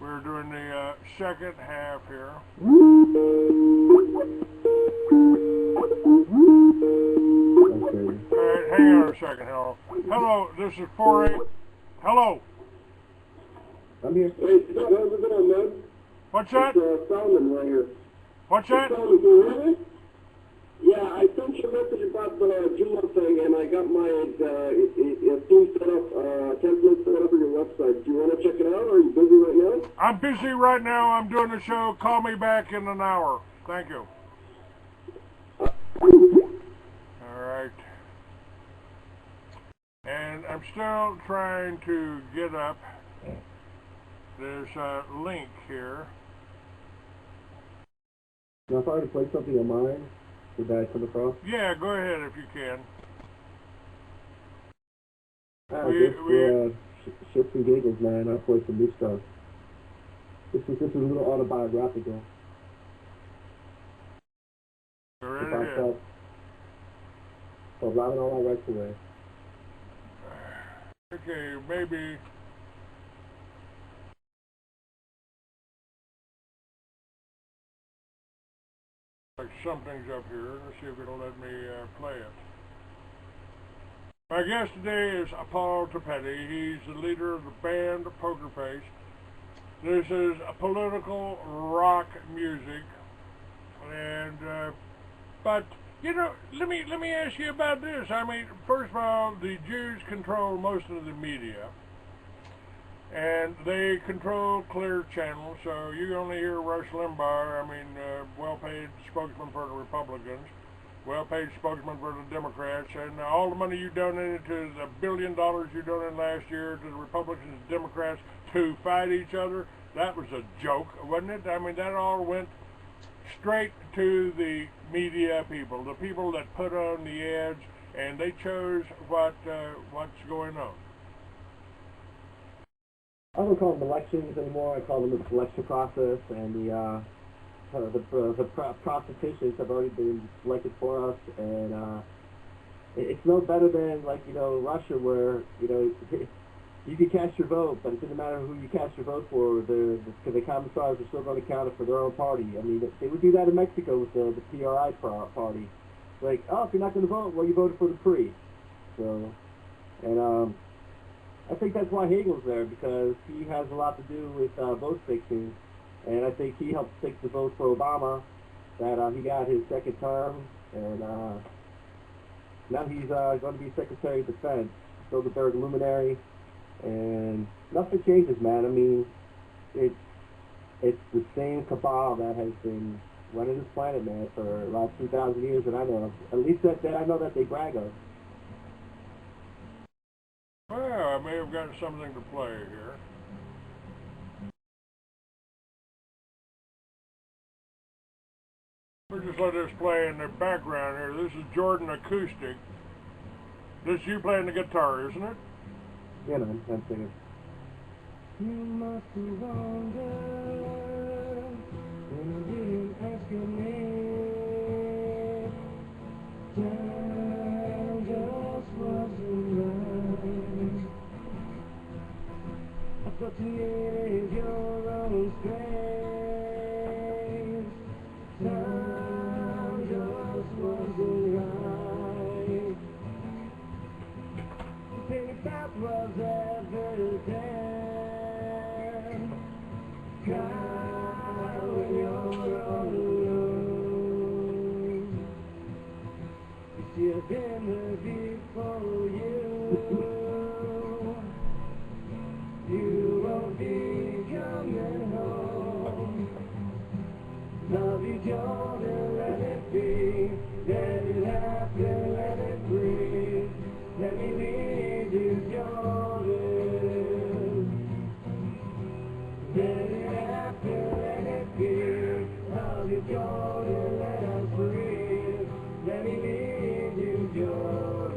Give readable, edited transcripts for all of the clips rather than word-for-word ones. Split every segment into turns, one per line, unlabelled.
We're doing the second half here.
Okay.
Alright, hang on a second. Hello, this is 4-8. Hello.
I'm here.
Hey, how's it going, man?
What's that?
It's Solomon right here.
What's that?
Solomon, can you hear me? Yeah, I sent you a message about the Juma thing, and I got my theme set up, template set up on your website. Do you want to check it out, or are you busy right now?
I'm busy right now. I'm doing a show. Call me back in an hour. Thank you. Alright. And I'm still trying to get up. There's a link here.
Now, if I were to play something on mine, would that come across?
Yeah, go ahead if you can.
Shits and giggles, man. I'll play some new stuff. This is a little autobiographical.
Go right ahead.
So robbing all my rights away.
Okay, maybe. Like something's up here. Let's see if it'll let me play it. My guest today is Paul Topete. He's the leader of the band Pokerface. This is a political rock music, and but you know, let me ask you about this. I mean, first of all, the Jews control most of the media, and they control Clear Channel, so you only hear Rush Limbaugh. I mean, well-paid spokesman for the Republicans, well-paid spokesman for the Democrats, and all the money you donated to the $1 billion you donated last year to the Republicans and Democrats to fight each other, that was a joke, wasn't it? I mean, that all went straight to the media people, the people that put on the ads, and they chose what's going on.
I don't call them elections anymore. I call them the selection process, and the prostitutions have already been selected for us, and it's no better than, like, you know, Russia, where, you know, you can cast your vote, but it doesn't matter who you cast your vote for, because the commissars are still going to count it for their own party. I mean, they would do that in Mexico with the PRI party. Like, oh, if you're not going to vote, well, you voted for the PRI. So, and I think that's why Hagel's there, because he has a lot to do with vote fixing, and I think he helped fix the vote for Obama, that he got his second term, and now he's going to be Secretary of Defense, Bilderberg luminary, and nothing changes, man. I mean, it's the same cabal that has been running this planet, man, for about 2,000 years that I know of. At least that I know that they brag of.
Well, I may have got something to play here. We'll just let this play in the background here. This is Jordan Acoustic. This is you playing the guitar, isn't it?
Yeah, man, I'm singing. You must have wondered when you didn't ask your name. Time just wasn't right. I thought you needed your own space. Time just wasn't right. You think that was evident. God, when you're alone, you see I've been there before you. You won't be coming home. Love you, Jordan, let it be. Let it happen, let it breathe. Let me lead you, Jordan. Let it happen, let it be. Love you, Jordan, let us breathe. Let me lead you, Jordan.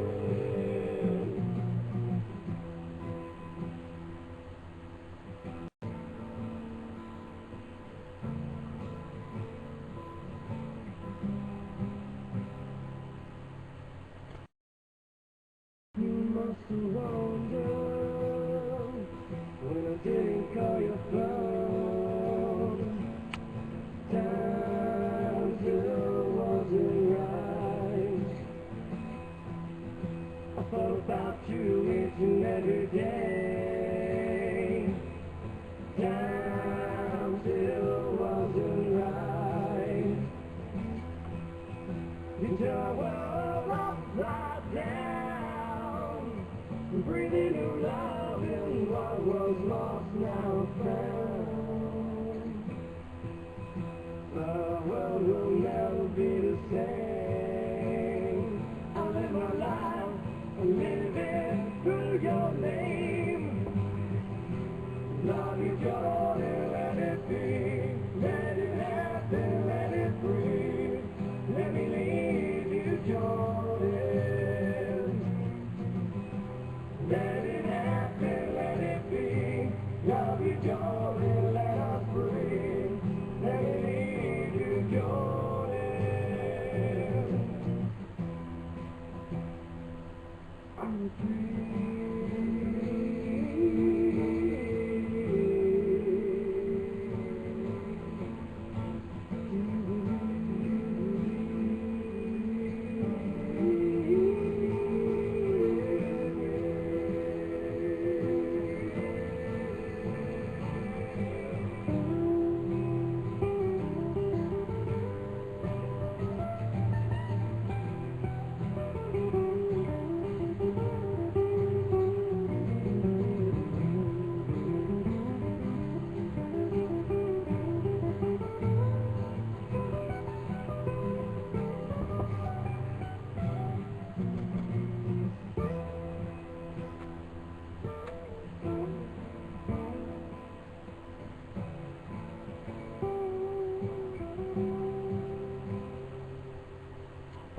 You must have wondered when I didn't call your phone.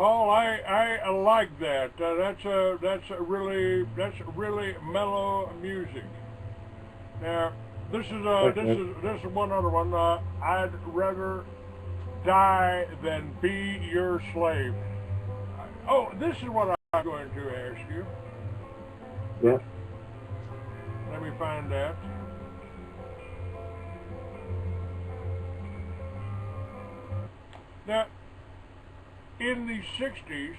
Paul, I like that. That's really mellow music. Now, this is one other one. I'd rather die than be your slave. Oh, this is what I'm going to ask you.
Yeah.
Let me find that. Now, in the 60s,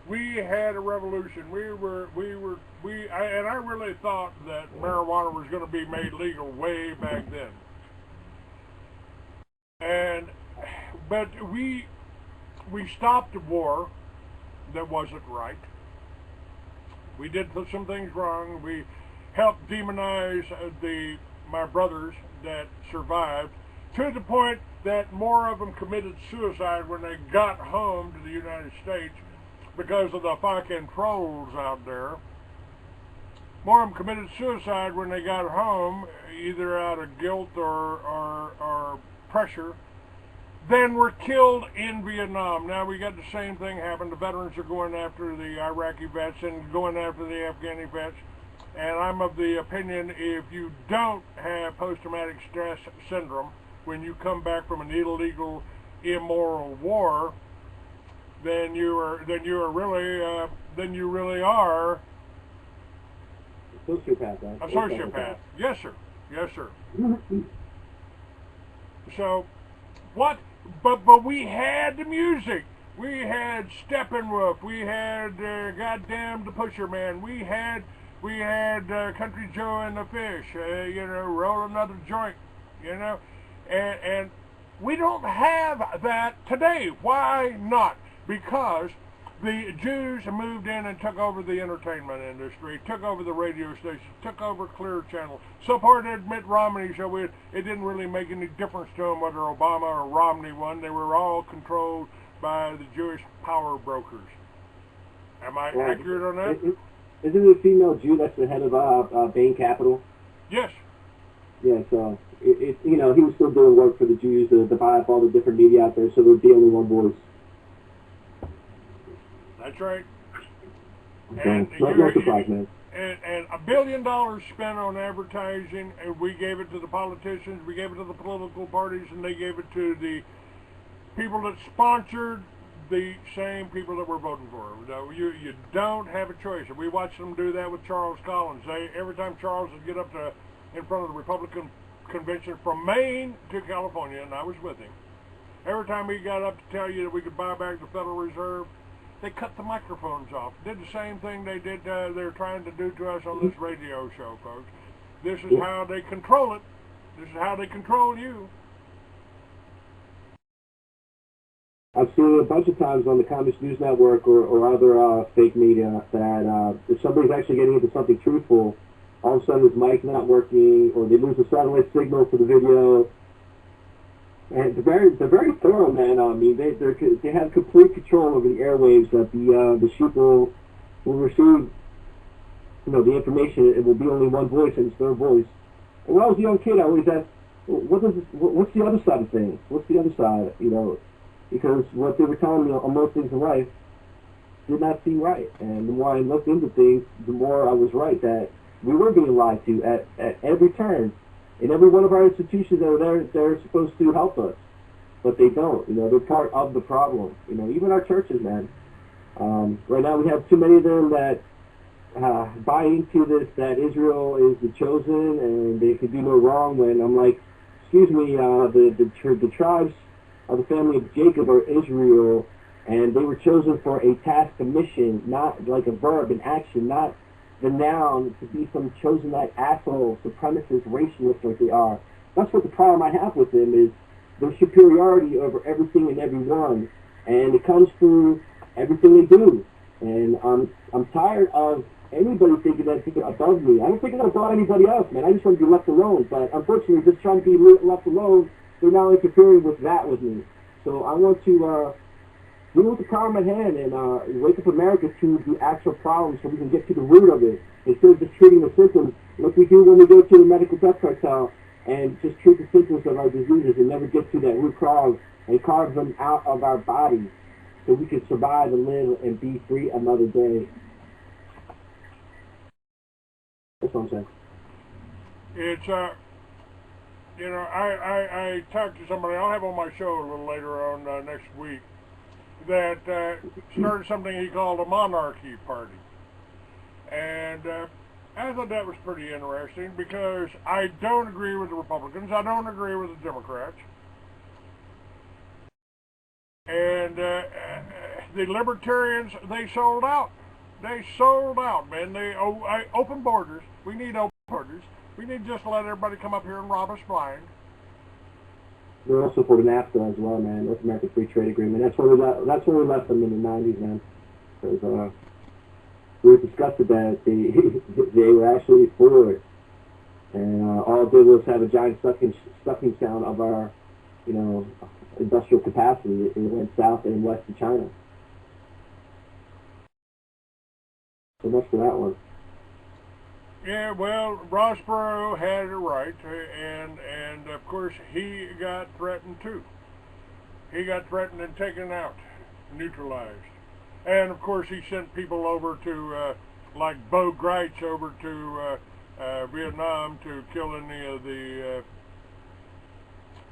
we had a revolution. And I really thought that marijuana was going to be made legal way back then. But we stopped a war that wasn't right. We did some things wrong. We helped demonize my brothers that survived, to the point that more of them committed suicide when they got home to the United States because of the fucking trolls out there. More of them committed suicide when they got home, either out of guilt or pressure, than were killed in Vietnam. Now we got the same thing happen. The veterans are going after the Iraqi vets and going after the Afghani vets. And I'm of the opinion, if you don't have post-traumatic stress syndrome when you come back from an illegal, immoral war, then you really are
a sociopath. Right?
A sociopath. Yes, sir. Yes, sir. So, what? But we had the music. We had Steppenwolf. We had goddamn the Pusher Man. We had Country Joe and the Fish. Roll another joint. And we don't have that today. Why not? Because the Jews moved in and took over the entertainment industry, took over the radio stations, took over Clear Channel, supported Mitt Romney, so it didn't really make any difference to them whether Obama or Romney won. They were all controlled by the Jewish power brokers. Am I accurate on that?
Isn't it a female Jew that's the head of Bain Capital?
Yes.
Yeah, so he was still doing work for the Jews to buy up all the different media out there, so there'd be only one voice.
That's right.
Okay. No surprise, man.
And $1 billion spent on advertising, and we gave it to the politicians, we gave it to the political parties, and they gave it to the people that sponsored the same people that we're voting for. You don't have a choice. And we watched them do that with Charles Collins. Every time Charles would get up in front of the Republican convention from Maine to California, and I was with him, every time he got up to tell you that we could buy back the Federal Reserve, they cut the microphones off. Did the same thing they're trying to do to us on this radio show, folks. This is how they control it. This is how they control you.
I've seen it a bunch of times on the Communist News Network or other fake media that if somebody's actually getting into something truthful, all of a sudden his mic's not working, or they lose the satellite signal for the video. And they're very thorough, man. I mean, they have complete control over the airwaves that the sheep will receive. The information. It will be only one voice, and it's their voice. And when I was a young kid, I always asked, what's the other side of things? What's the other side? Because what they were telling me on most things in life did not seem right. And the more I looked into things, the more I was right that we were being lied to at every turn. In every one of our institutions that are there, they're supposed to help us, but they don't. They're part of the problem. Even our churches, man. Right now we have too many of them that buy into this, that Israel is the chosen and they can do no wrong. When I'm like, excuse me, the tribes of the family of Jacob are Israel, and they were chosen for a task, a mission, not like a verb, an action, not the noun to be some chosen like asshole, supremacist, racialist like they are. That's what the problem I have with them is their superiority over everything and everyone, and it comes through everything they do. And I'm tired of anybody thinking that they're above me. I don't think they're above anybody else, man. I just want to be left alone. But unfortunately, just trying to be left alone, they're now interfering with me. So I want to deal with the problem at hand and wake up America to the actual problem so we can get to the root of it instead of just treating the symptoms like we do when we go to the medical death cartel and just treat the symptoms of our diseases and never get to that root cause and carve them out of our bodies. so we could survive and live and be free another day. That's what I'm saying.
It's, you know, I talked to somebody, I'll have on my show a little later on next week, that started something he called a monarchy party. And I thought that was pretty interesting because I don't agree with the Republicans, I don't agree with the Democrats. And the Libertarians, they sold out. They sold out, man. They open borders. We need open borders. We need just to let everybody come up here and rob us blind.
We're also for the NAFTA as well, man. North American Free Trade Agreement. That's where we left them in the 90s, man. Because we were disgusted that they were actually for it, and all it did was have a giant sucking sound of our, you know, industrial capacity. It went south and west to China. So much for that one.
Yeah, well, Ross Perot had it right, and of course he got threatened too. He got threatened and taken out, neutralized. And of course he sent people over to, like Bo Gritz over to Vietnam to kill any of the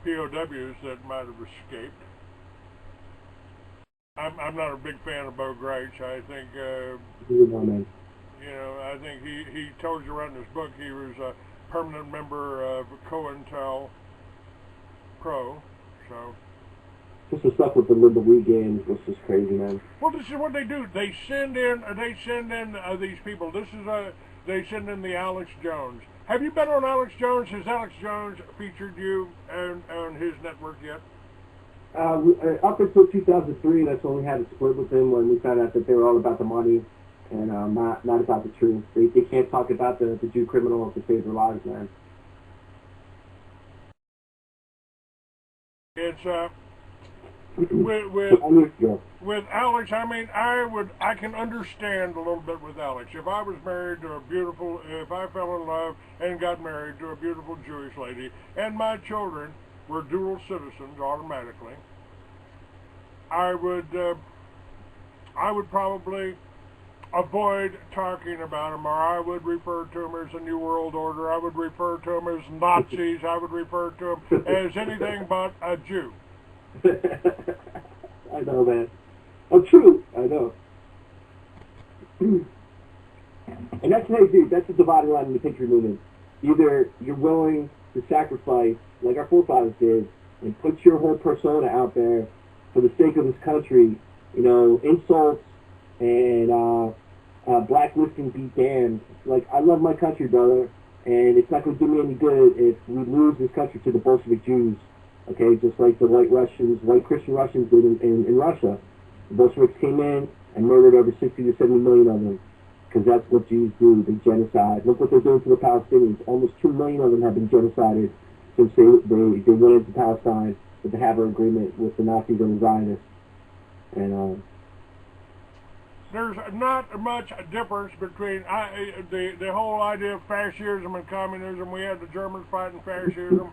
POWs that might have escaped. I'm not a big fan of Bo Gritz. I think, you know, I think he told you right in his book he was a permanent member of COINTELPRO. So.
Just the stuff with the Liberty games was just crazy, man.
Well, this is what they do. They send in these people. They send in the Alex Jones. Have you been on Alex Jones? Has Alex Jones featured you on his network yet?
Up until 2003, that's when we had a split with him, when we found out that they were all about the money and not about the truth. They can't talk about the Jew criminal to save their lives, man.
It's with Alex, I mean, I can understand a little bit with Alex. If I was married to if I fell in love and got married to a beautiful Jewish lady, and my children were dual citizens automatically, I would probably avoid talking about them, or I would refer to them as a New World Order. I would refer to them as Nazis. I would refer to them as anything but a Jew.
I know, man. Oh, true. I know. And that's, hey, dude, that's the dividing line in the country movement. Either you're willing to sacrifice, like our forefathers did, and put your whole persona out there for the sake of this country, you know, insults and blacklisting be damned. Like, I love my country, brother, and it's not going to do me any good if we lose this country to the Bolshevik Jews. Okay, just like the white Christian Russians did in Russia. The Bolsheviks came in and murdered over 60 to 70 million of them, because that's what Jews do. They genocide. Look what they're doing to the Palestinians. Almost 2 million of them have been genocided since they went into Palestine with the Haber Agreement with the Nazis and the Zionists. And
there's not much difference between the whole idea of fascism and communism. We had the Germans fighting fascism.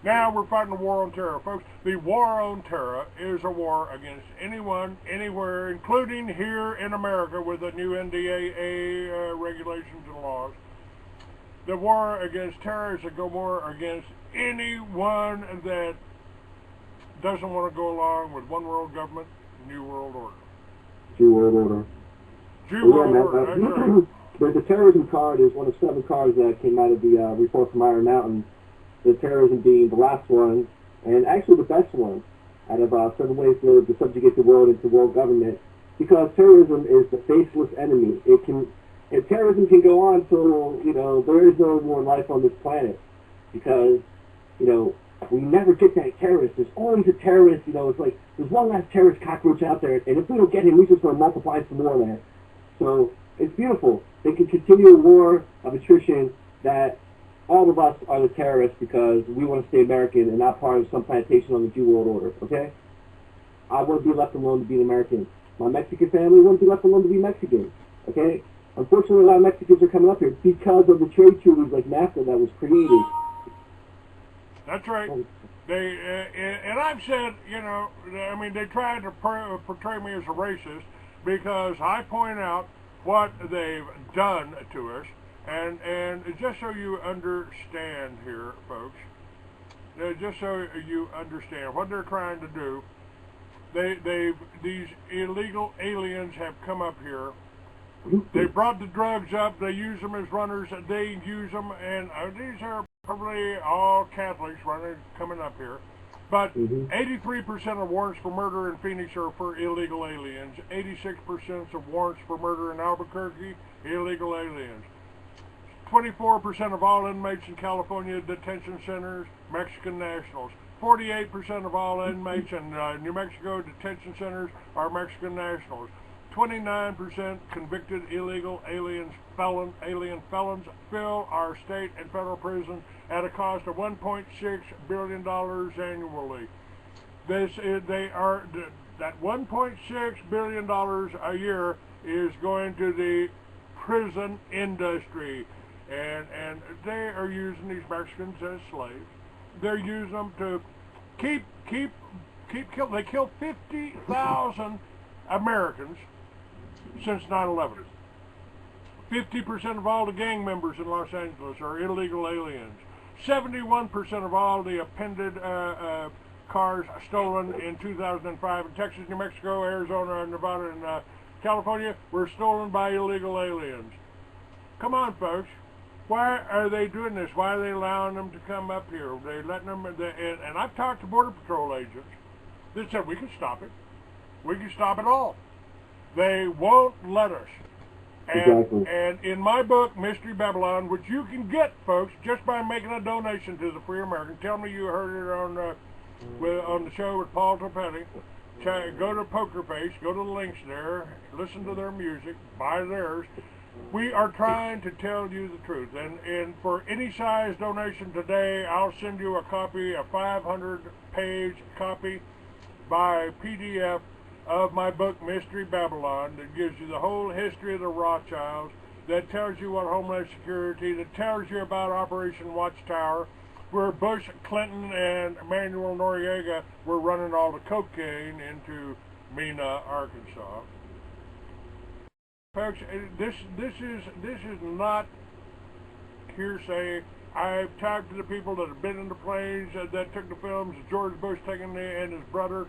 Now we're fighting a war on terror, folks. The war on terror is a war against anyone, anywhere, including here in America with the new NDAA regulations and laws. The war against terror is a war against anyone that doesn't want to go along with one world government, New World Order.
Jew World Order.
Jew World Order, that's right.
But the terrorism card is one of 7 cards that came out of the report from Iron Mountain. The terrorism being the last one, and actually the best one, out of 7 ways to subjugate the world into world government, because terrorism is the faceless enemy. Terrorism can go on till, you know, there is no more life on this planet, because, you know, we never get that terrorist. There's always a terrorist, you know, it's like, there's one last terrorist cockroach out there, and if we don't get him, we're just going to multiply some more of that. So, it's beautiful. They can continue a war of attrition that all of us are the terrorists because we want to stay American and not part of some plantation on the Jew World Order, okay? I want to be left alone to be an American. My Mexican family wants to be left alone to be Mexican, okay? Unfortunately, a lot of Mexicans are coming up here because of the trade treaties like NAFTA that was created.
That's right. And I've said, you know, I mean, they tried to portray me as a racist because I point out what they've done to us, and just so you understand here, folks, just so you understand what they're trying to do, these illegal aliens have come up here. They brought the drugs up. They use them as runners. They use them, and these are probably all Catholics coming up here. But 83% of warrants for murder in Phoenix are for illegal aliens. 86% of warrants for murder in Albuquerque, illegal aliens. 24% of all inmates in California detention centers, Mexican nationals. 48% of all inmates in New Mexico detention centers are Mexican nationals. 29% convicted illegal alien felons fill our state and federal prisons at a cost of $1.6 billion annually. That $1.6 billion a year is going to the prison industry, and they are using these Mexicans as slaves. They're using them to keep kill. They killed 50,000 Americans since 9/11. 50% of all the gang members in Los Angeles are illegal aliens. 71% of all the appended cars stolen in 2005 in Texas, New Mexico, Arizona, Nevada, and California were stolen by illegal aliens. Come on, folks. Why are they doing this? Why are they allowing them to come up here? They letting them, and I've talked to Border Patrol agents. They said we can stop it. We can stop it all. They won't let us. And in my book, Mystery Babylon, which you can get, folks, just by making a donation to the Free American. Tell me you heard it on the show with Paul Topete. Go to Pokerface, go to the links there, listen to their music, buy theirs. We are trying to tell you the truth. And for any size donation today, I'll send you a copy, a 500-page copy by PDF of my book, Mystery Babylon, that gives you the whole history of the Rothschilds, that tells you what Homeland Security, that tells you about Operation Watchtower, where Bush, Clinton, and Emanuel Noriega were running all the cocaine into Mena, Arkansas. Folks, this is not hearsay. I've talked to the people that have been in the planes that took the films. George Bush and his brother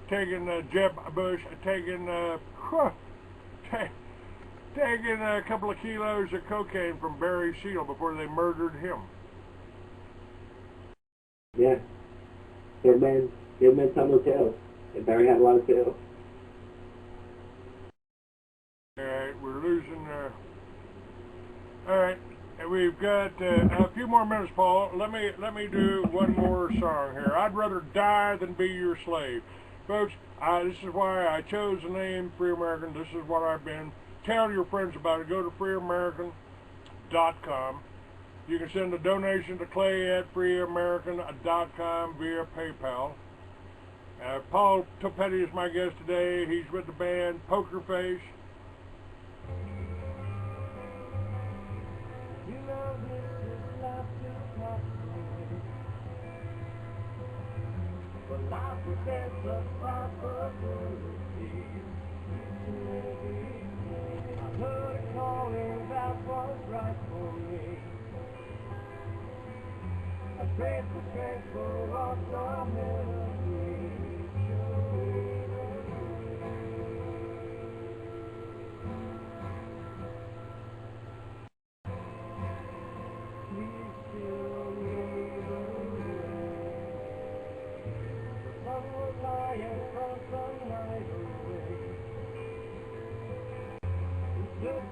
taking Jeb Bush taking a couple of kilos of cocaine from Barry Seal before they murdered him.
Yeah, give men some of the tails. And Barry had a lot of tails.
Alright, we're losing alright, we've got a few more minutes, Paul. Let me do one more song here. I'd rather die than be your slave. Folks, this is why I chose the name Free American. This is what I've been. Tell your friends about it. Go to freeamerican.com. You can send a donation to Clay at freeamerican.com via PayPal. Paul Topete is my guest today. He's with the band Pokerface.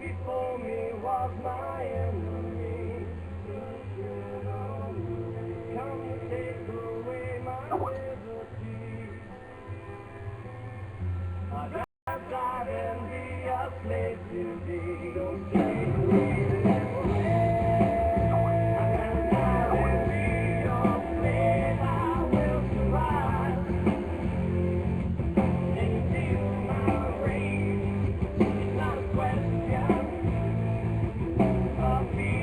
Before me was my enemy. Come to take away my liberty. I'd rather die than be a slave to thee. Don't take away the liberty. I'd rather die than be your slave. I will survive. And you feel my rage. It's not a question. Of me.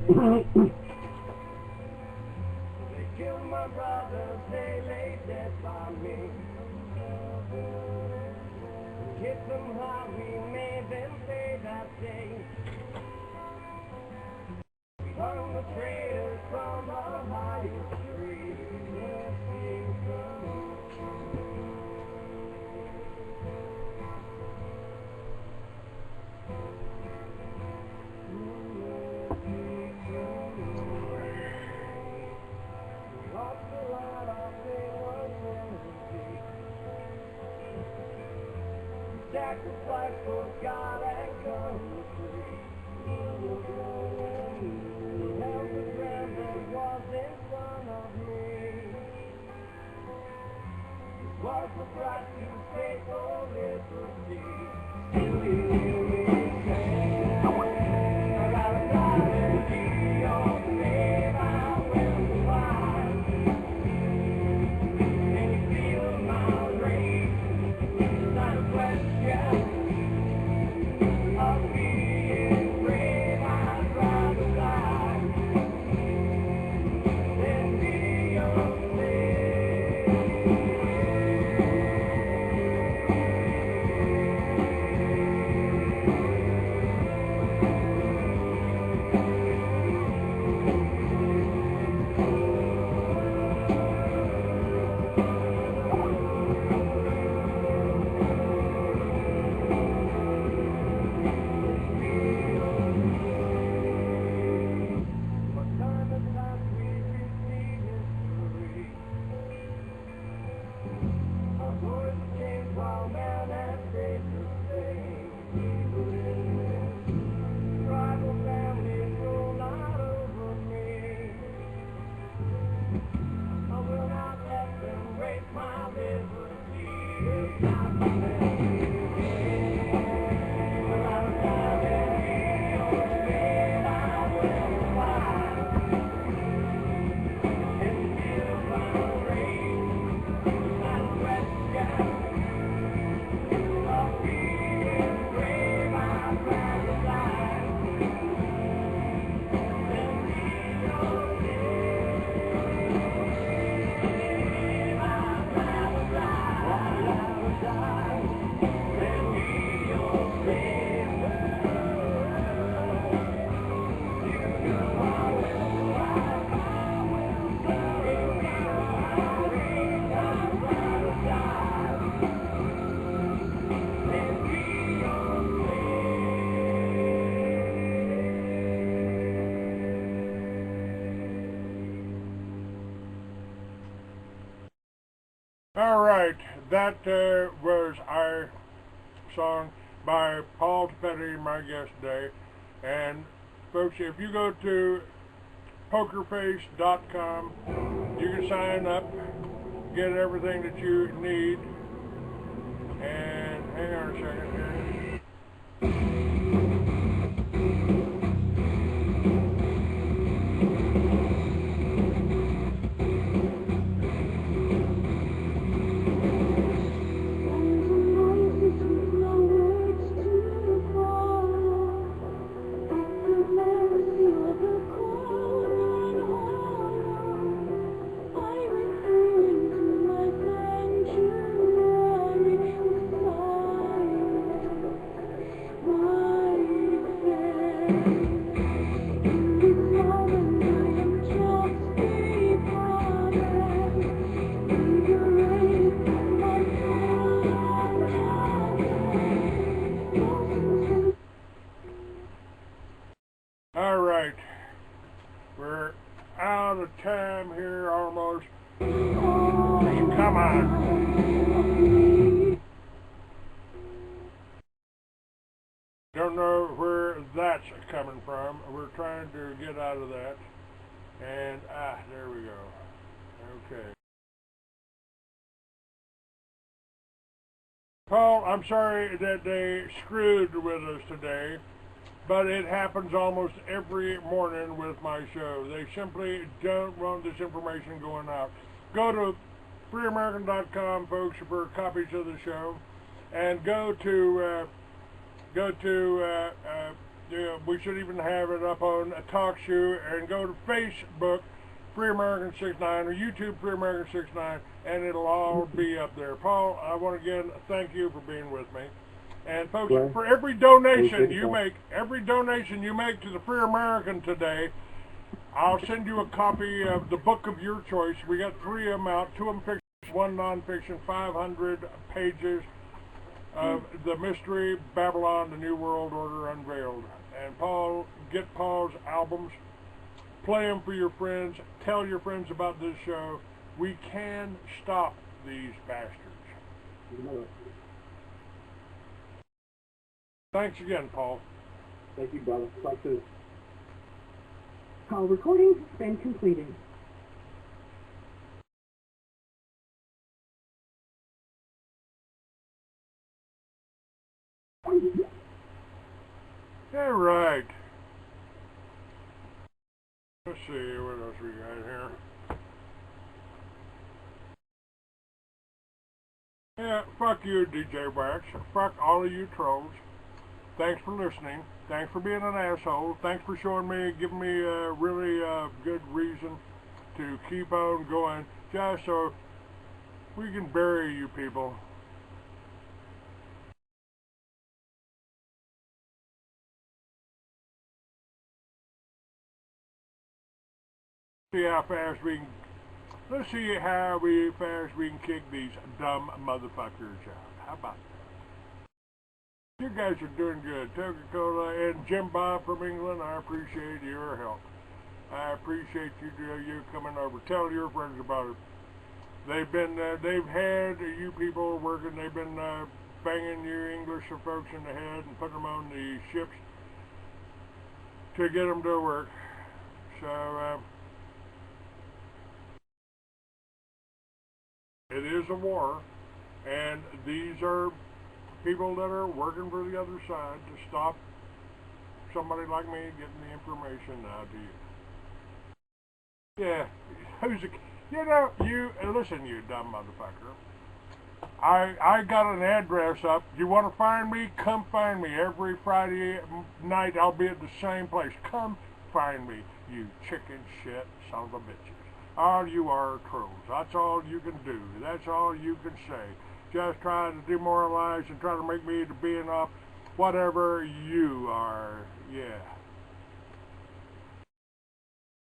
They killed my brothers, they laid dead by me. Kicked them hard, we made them pay that day. Hung the traitors from the highest tree. Sacrifice for God and country. Held the ground that was in front of me. Was the price to pay for liberty. I gotta die and be on the name I will survive. And you feel my rage. It's not a question of being brave. I'd rather die than be your slave. What time of life we receive history? Our voices change while man has stayed the same. Tribal families rule not over me. I will not let them rape my liberty. It's not for them. I'd rather die than be your slave. I will survive and feel my rage. It's not a question of being brave. I'd rather die than be your slave. I'd rather die than be your slave. You know I will survive. In my rage, I'd rather die than be your
All right, that was our song by Paul Topete, my guest today. And folks, if you go to Pokerface.com, you can sign up, get everything that you need. And hang on a second here. All right, we're out of time here almost. Come on. Don't know where that's coming from. We're trying to get out of that. And, there we go. Okay. Paul, I'm sorry that they screwed with us today, but it happens almost every morning with my show. They simply don't want this information going out. Go to freeamerican.com, folks, for copies of the show, and go to we should even have it up on a talk show, and go to Facebook, Free American 69, or YouTube, Free American 69, and it'll all be up there. Paul, I want to again thank you for being with me. And folks, for every donation you make, to the Free American today, I'll send you a copy of the book of your choice. We got 3 of them out, 2 of them fiction, 1 nonfiction, 500 pages of The Mystery, Babylon, the New World Order Unveiled. And Paul, get Paul's albums, play them for your friends, tell your friends about this show. We can stop these bastards. Thanks again, Paul.
Thank you, brother. Talk soon.
Call recording has been completed.
All right. Let's see, what else we got here? Yeah, fuck you, DJ Wax. Fuck all of you trolls. Thanks for listening. Thanks for being an asshole. Thanks for giving me a really good reason to keep on going, just so we can bury you people. See how fast we can. Let's see how fast we can kick these dumb motherfuckers out. How about that? You guys are doing good. Coca-Cola and Jim Bob from England, I appreciate your help. I appreciate you coming over. Tell your friends about it. They've had you people working. They've been banging you English folks in the head and putting them on the ships to get them to work. So it is a war, and these are people that are working for the other side to stop somebody like me getting the information out to you. Yeah, listen, you dumb motherfucker. I got an address up. You want to find me? Come find me. Every Friday night I'll be at the same place. Come find me, you chicken shit son of a bitches. All you are trolls. That's all you can do. That's all you can say. Just try to demoralize and try to make me to being up whatever you are. Yeah.